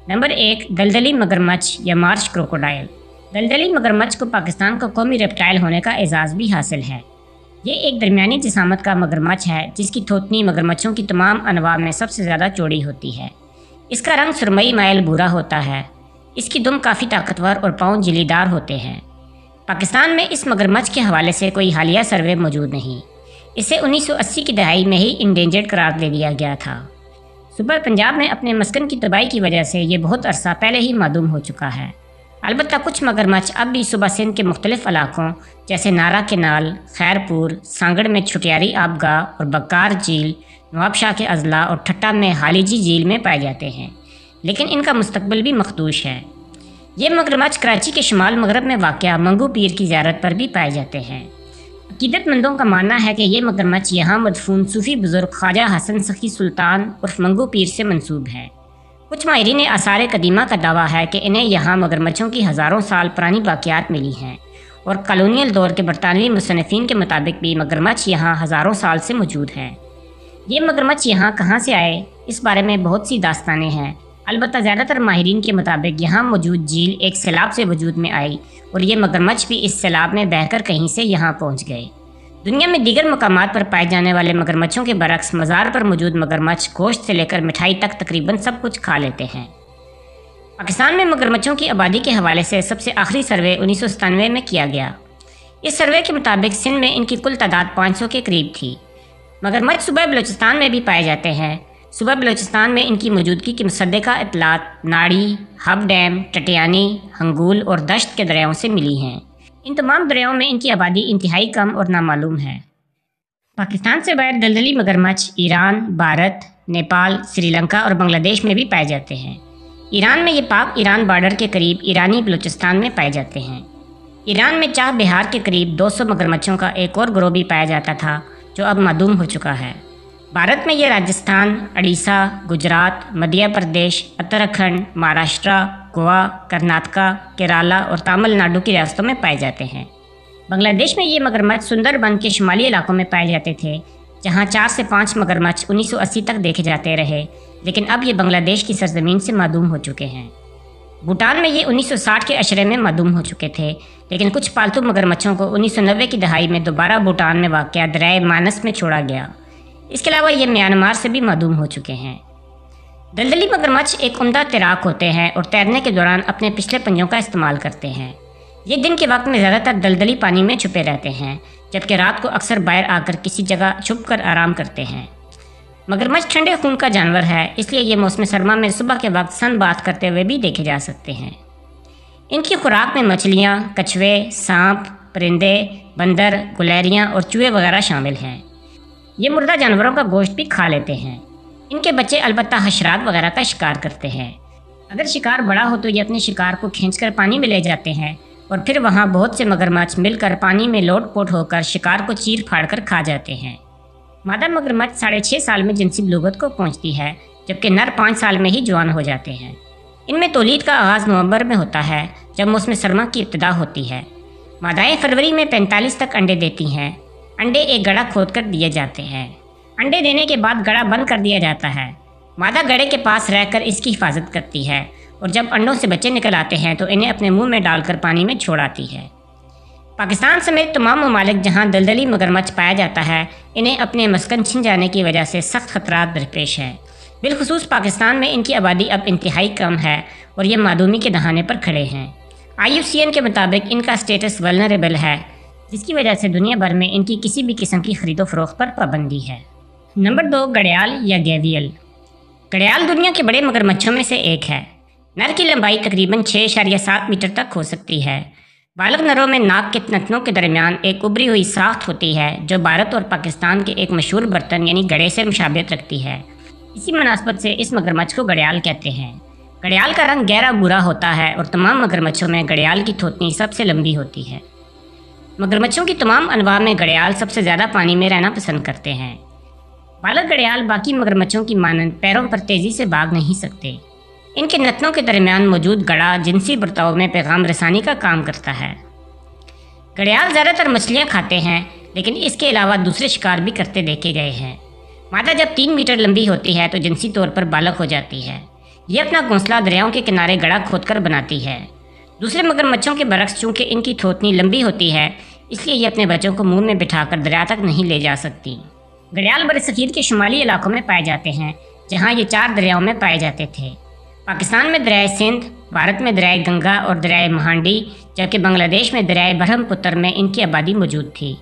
Number 1, दलदली मगरमच्छ या मार्श क्रोकोडाइल। दलदली मगरमच्छ को पाकिस्तान का कौमी रेप्टाइल होने का एजाज़ भी हासिल है। ये एक दरमियानी जिसामत का मगरमच्छ है जिसकी थोतनी मगरमच्छों की तमाम अनवा में सबसे ज़्यादा चौड़ी होती है। इसका रंग सुरमई माइल भूरा होता है। इसकी दुम काफ़ी ताकतवर और पाँव जिलीदार होते हैं। पाकिस्तान में इस मगरमच्छ के हवाले से कोई हालिया सर्वे मौजूद नहीं। इसे 1980 की दहाई में ही इंडेंजर्ड करार दे दिया गया था। सूबा पंजाब में अपने मस्कन की तबाही की वजह से ये बहुत अरसा पहले ही मादूम हो चुका है। अलबत्ता कुछ मगरमच्छ अब भी सूबा सिंध के मुख्तलिफ इलाकों जैसे नारा केनाल, खैरपुर, सांगड़ में छुटियारी आबगाह और बक्कार झील, नवाबशाह के अजला और ठट्टा में हालीजी झील में पाए जाते हैं, लेकिन इनका मुस्तकबिल भी मखदूश है। ये मगरमच्छ कराची के शुमाल मगरब में वाक़या मंगू पीर की ज़ियारत पर भी पाए जाते हैं। अकीदतमंदों का मानना है कि ये मगरमच्छ यहाँ मदफून सूफ़ी बुज़ुर्ग ख्वाजा हसन सखी सुल्तान उर्फ मंगू पीर से मंसूब है। कुछ माहिरीन आसार कदीमा का दावा है कि इन्हें यहाँ मगरमच्छों की हज़ारों साल पुरानी बाक़ियात मिली हैं और कॉलोनियल दौर के बरतानवी मुसन्निफ़ीन के मुताबिक भी मगरमच्छ यहाँ हज़ारों साल से मौजूद हैं। ये मगरमच्छ यहाँ कहाँ से आए, इस बारे में बहुत सी दास्तानें हैं। अलबत्ता ज़्यादातर माहिरीन के मुताबिक यहाँ मौजूद झील एक सैलाब से वजूद में आई और ये मगरमच्छ भी इस सैलाब में बहकर कहीं से यहाँ पहुँच गए। दुनिया में दीगर मकामात पर पाए जाने वाले मगरमच्छों के बरक्स मज़ार पर मौजूद मगरमच्छ गोश्त से लेकर मिठाई तक तकरीबन सब कुछ खा लेते हैं। पाकिस्तान में मगरमच्छों की आबादी के हवाले से सबसे आखिरी सर्वे 1997 में किया गया। इस सर्वे के मुताबिक सिंध में इनकी कुल तादाद 500 के करीब थी। मगरमच्छ सूबा बलूचिस्तान में भी पाए जाते हैं। सूबा बलूचिस्तान में इनकी मौजूदगी की मुसद्दका इतलात नाड़ी, हब डैम, टटियानी, हंगूल और दश्त के दरियाओं से मिली हैं। इन तमाम दरियाओं में इनकी आबादी इंतहाई कम और नामालूम है। पाकिस्तान से बाहर दलदली मगरमच्छ ईरान, भारत, नेपाल, श्रीलंका और बांग्लादेश में भी पाए जाते हैं। ईरान में ये पाक ईरान बॉर्डर के करीब ईरानी बलूचिस्तान में पाए जाते हैं। ईरान में चाह बिहार के करीब 200 मगरमच्छों का एक और गिरोह भी पाया जाता था जो अब मादूम हो चुका है। भारत में ये राजस्थान, उड़ीसा, गुजरात, मध्य प्रदेश, उत्तराखंड, महाराष्ट्र, गोवा, कर्नाटका, केरला और तमिलनाडु की रियासतों में पाए जाते हैं। बांग्लादेश में ये मगरमच्छ सुंदरबन के शुमाली इलाकों में पाए जाते थे, जहाँ 4 से 5 मगरमच्छ 1980 तक देखे जाते रहे, लेकिन अब ये बांग्लादेश की सरजमीन से मादूम हो चुके हैं। भूटान में ये 1960 के अशरे में मादूम हो चुके थे, लेकिन कुछ पालतू मगरमच्छों को 1990 की दहाई में दोबारा भूटान में वाक़या दरियाए मानस में छोड़ा गया। इसके अलावा ये म्यांमार से भी मादूम हो चुके हैं। दलदली मगरमच्छ एक उम्दा तैराक होते हैं और तैरने के दौरान अपने पिछले पंजों का इस्तेमाल करते हैं। ये दिन के वक्त में ज़्यादातर दलदली पानी में छुपे रहते हैं, जबकि रात को अक्सर बाहर आकर किसी जगह छुप कर आराम करते हैं। मगरमच्छ ठंडे खून का जानवर है, इसलिए ये मौसम सरमा में सुबह के वक्त सन बात करते हुए भी देखे जा सकते हैं। इनकी खुराक में मछलियाँ, कछुए, सांप, परिंदे, बंदर, गुलैरियाँ और चूहे वगैरह शामिल हैं। ये मुर्दा जानवरों का गोश्त भी खा लेते हैं। इनके बच्चे अलबत्ता हशरात वगैरह का शिकार करते हैं। अगर शिकार बड़ा हो तो ये अपने शिकार को खींचकर पानी में ले जाते हैं और फिर वहाँ बहुत से मगरमच्छ मिलकर पानी में लोट-पोट होकर शिकार को चीर फाड़ कर खा जाते हैं। मादा मगरमच्छ 6.5 साल में जिनसी बलूगत को पहुँचती है, जबकि नर 5 साल में ही जवान हो जाते हैं। इनमें तौलीद का आगाज़ नवंबर में होता है, जब मौसम सरमा की इब्तिदा होती है। मादाएँ फरवरी में 45 तक अंडे देती हैं। अंडे एक गड़ा खोद कर दिए जाते हैं। अंडे देने के बाद गड़ा बंद कर दिया जाता है। मादा गड़े के पास रहकर इसकी हिफाजत करती है और जब अंडों से बच्चे निकल आते हैं तो इन्हें अपने मुंह में डालकर पानी में छोड़ आती है। पाकिस्तान समेत तमाम ममालिक जहां दलदली मगरमच्छ पाया जाता है, इन्हें अपने मस्कन छिन जाने की वजह से सख्त खतरात दरपेश है। बिलखुसूस पाकिस्तान में इनकी आबादी अब इंतहाई कम है और ये मादूमी के दहाने पर खड़े हैं। IUCN के मुताबिक इनका स्टेटस वल्नरेबल है, जिसकी वजह से दुनिया भर में इनकी किसी भी किस्म की खरीदो फरोख्त पर पाबंदी है। नंबर 2, घड़ियाल या गेवियल। घड़ियाल दुनिया के बड़े मगरमच्छों में से एक है। नर की लंबाई तकरीबन 6.7 मीटर तक हो सकती है। बालग नरों में नाक के तंतनों के दरमियान एक उभरी हुई साख्त होती है जो भारत और पाकिस्तान के एक मशहूर बर्तन यानी घड़े से मुशाबियत रखती है। इसी मुनासबत से इस मगरमच्छ को घड़ियाल कहते हैं। घड़ियाल का रंग गहरा भूरा होता है और तमाम मगरमच्छों में घड़ियाल की थोतनी सबसे लंबी होती है। मगरमच्छों की तमाम अनवा में घड़ियाल सबसे ज़्यादा पानी में रहना पसंद करते हैं। बालक घड़ियाल बाकी मगरमच्छों की मानंद पैरों पर तेज़ी से भाग नहीं सकते। इनके नथनों के दरमियान मौजूद गड़ा जिनसी बर्ताव में पैगाम रसानी का काम करता है। घड़ियाल ज़्यादातर मछलियाँ खाते हैं, लेकिन इसके अलावा दूसरे शिकार भी करते देखे गए हैं। मादा जब 3 मीटर लंबी होती है तो जिनसी तौर पर बालग हो जाती है। ये अपना घोंसला दरियाओं के किनारे गड़ा खोदकर बनाती है। दूसरे मगरमच्छों के बरक्स चूँकि इनकी थोतनी लंबी होती है, इसलिए ये अपने बच्चों को मुंह में बिठाकर दरिया तक नहीं ले जा सकती। घड़ियाल बरसगीर के शुमाली इलाकों में पाए जाते हैं, जहाँ ये 4 दरियाओं में पाए जाते थे। पाकिस्तान में दरियाए सिंध, भारत में दरियाए गंगा और दरियाए महांडी, जबकि बांग्लादेश में दरियाए ब्रह्मपुत्र में इनकी आबादी मौजूद थी।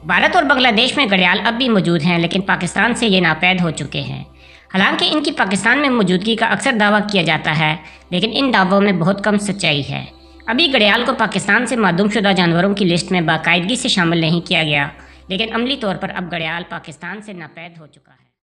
भारत और बांग्लादेश में घड़ियाल अब भी मौजूद हैं, लेकिन पाकिस्तान से ये नापैद हो चुके हैं। हालांकि इनकी पाकिस्तान में मौजूदगी का अक्सर दावा किया जाता है, लेकिन इन दावों में बहुत कम सच्चाई है। अभी घड़ियाल को पाकिस्तान से मादूमशुदा जानवरों की लिस्ट में बाकायदगी से शामिल नहीं किया गया, लेकिन अमली तौर पर अब घड़ियाल पाकिस्तान से नापैद हो चुका है।